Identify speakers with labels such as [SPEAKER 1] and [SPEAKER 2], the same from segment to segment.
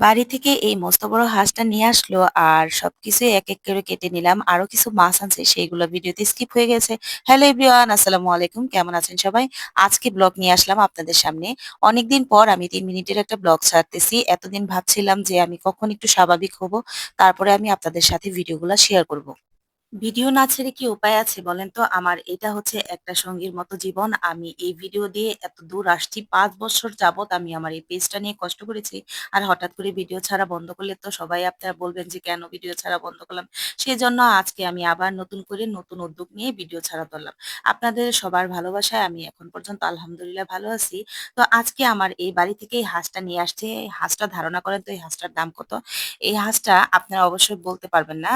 [SPEAKER 1] বাড়ি থেকে এই মস্ত বড় হাঁসটা নিয়ে আসলো আর সবকিছুই এক এক করে কেটে নিলাম। আরো কিছু মাছ আনছে সেগুলো ভিডিওতে স্কিপ হয়ে গেছে। হ্যালো এভরিওয়ান, আসসালামু আলাইকুম। কেমন আছেন সবাই? আজকে ব্লগ নিয়ে আসলাম আপনাদের সামনে। অনেকদিন পর আমি ৩ মিনিটের একটা ব্লগ ছাড়তেছি। এতদিন ভাবছিলাম যে আমি কখন একটু স্বাভাবিক হব। তারপরে আমি আপনাদের সাথে ভিডিওগুলা শেয়ার করব। ভিডিও না ছেড়ে কি উপায় আছে বলেন তো? আমার এটা হচ্ছে একটা সঙ্গীর মতো জীবন। আমি এই ভিডিও দিয়ে এত দূর আসছি। ৫ বছর যাবৎ আমি আমার এই পেজটা নিয়ে কষ্ট করেছি। আর হঠাৎ করে ভিডিও ছাড়া বন্ধ করলে তো সবাই আপনারা বলবেন যে, "কেন ভিডিও ছাড়া বন্ধ করলাম?" সেজন্য আজকে আমি আবার নতুন করে নতুন উদ্যোগ নিয়ে ভিডিও ছাড়া ধরলাম। আপনাদের সবার ভালোবাসায় আমি এখন পর্যন্ত আলহামদুলিল্লাহ ভালো আছি। তো আজকে আমার এই বাড়ি থেকে এই হাঁসটা নিয়ে আসছে। এই হাঁসটা ধারণা করেন তো এই হাঁসটার দাম কত? এই হাঁসটা আপনারা অবশ্যই বলতে পারবেন না।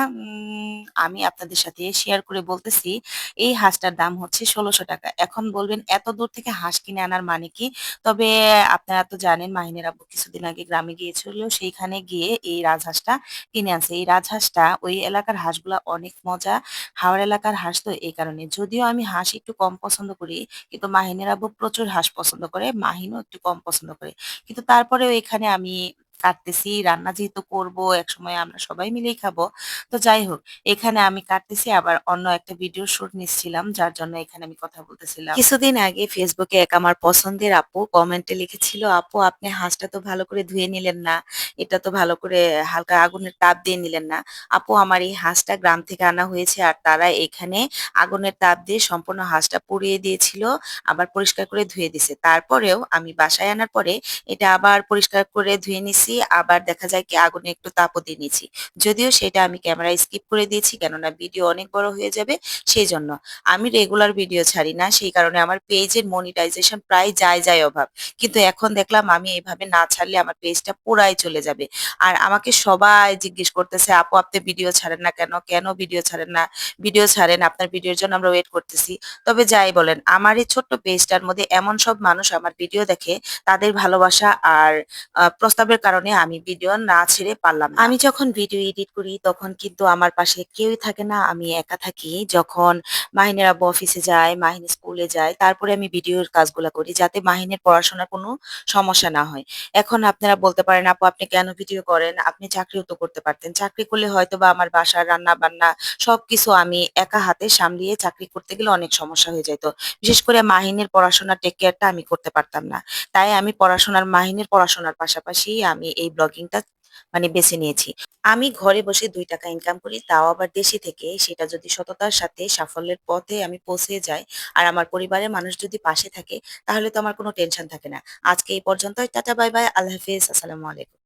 [SPEAKER 1] আমি আপনাদের সাথে শেয়ার করে বলতেছি, এই হাঁসটার দাম হচ্ছে ৳১৬০০। এখন বলবেন এত দূর থেকে হাঁস কিনে আনার মানে কি? তবে আপনারা তো জানেন মাহিনের আব্বু কিছুদিন আগে গ্রামে গিয়েছিল। সেইখানে গিয়ে এই রাজহাঁসটা কিনে আনছে। এই রাজহাঁসটা ওই এলাকার হাঁসগুলা অনেক মজা। হাওর এলাকার হাঁস তো এই কারণে। যদিও আমি হাঁস একটু কম পছন্দ করি, কিন্তু মাহিনের আব্বু প্রচুর হাঁস পছন্দ করে। মাহিনও একটু কম পছন্দ করে। কিন্তু তারপরেও এখানে আমি কাটতেছি। রান্না যেহেতু করব, একসময় আমরা সবাই মিলেই খাবো। তো যাই হোক, এখানে আমি কাটতেছি আবার অন্য একটা ভিডিও শুট নিচ্ছিলাম, যার জন্য এখানে আমি কথা বলতেছিলাম। কিছুদিন আগে ফেসবুকে এক আমার পছন্দের আপু কমেন্টে লিখেছিল, "আপু আপনি হাঁসটা তো ভালো করে ধুয়ে নিলেন না। এটা তো ভালো করে হালকা আগুনের তাপ দিয়ে নিলেন না। আপু আমার এই হাঁসটা গ্রাম থেকে আনা হয়েছে আর তারা এখানে আগুনের তাপ দিয়ে সম্পূর্ণ হাঁসটা পুড়িয়ে দিয়েছিল, আবার পরিষ্কার করে ধুয়ে দিছে। তারপরেও আমি বাসায় আনার পরে এটা আবার পরিষ্কার করে ধুয়ে নিছি, আবার দেখা যায় কি আগুনে একটু তাপও দিয়ে নিছি। যদিও সেটা আমি ক্যামেরায় স্কিপ করে দিয়েছি কেননা ভিডিও অনেক বড় হয়ে যাবে সেজন্য। আমি রেগুলার ভিডিও ছাড়ি না সেই কারণে আমার পেজের মনিটাইজেশন প্রায় যায় অভাব। কিন্তু এখন দেখলাম আমি এভাবে না ছাড়লে আমার পেজটা পুরাই চলে যাবে। আর আমাকে সবাই জিজ্ঞেস করতেছে, "আপু আপনি ভিডিও ছাড়েন না কেন? কেন ভিডিও ছাড়েন না? ভিডিও ছাড়েন, আপনার ভিডিওর জন্য আমরা ওয়েট করতেছি।" তবে যাই বলেন আমার এই ছোট্ট পেজটার মধ্যে এমন সব মানুষ আমার ভিডিও দেখে, তাদের ভালোবাসা আর প্রস্তাবের কারণে আমি ভিডিও না ছেড়ে পারলাম না। আমি যখন ভিডিও এডিট করি তখন কিন্তু আমার পাশে কেউই থাকে না। আমি একা থাকি। যখন মাহিনের আব্বু অফিসে যায়, মাহিন স্কুলে যায়, তারপরে আমি ভিডিওর কাজগুলা করি যাতে মাহিনের পড়াশোনার কোনো সমস্যা না হয়। এখন আপনারা বলতে পারেন, "আপু আপনি কেন ভিডিও করেন? আপনি চাকরিও তো করতে পারতেন।" চাকরি করলে হয়তোবা আমার বাসার রান্না-বান্না সবকিছু আমি একা হাতে সামলিয়ে চাকরি করতে গেলে অনেক সমস্যা হয়ে যাইত। বিশেষ করে মাহিনের পড়াশোনার টেক কেয়ারটা আমি করতে পারতাম না। তাই আমি মাহিনের পড়াশোনার পাশাপাশি আমি এই ব্লগিংটা মানে বেছে নিয়েছি। আমি ঘরে বসে ৳২ ইনকাম করি, তাও আবার দেশে থেকে। সেটা যদি সততার সাথে সাফল্যের পথে আমি পৌঁছে যাই, আর আমার পরিবারের মানুষ যদি পাশে থাকে, তাহলে তো আমার কোনো টেনশন থাকে না। আজকে এই পর্যন্তই। Tata bye bye. আল্লাহ হাফেজ। আসসালামু আলাইকুম।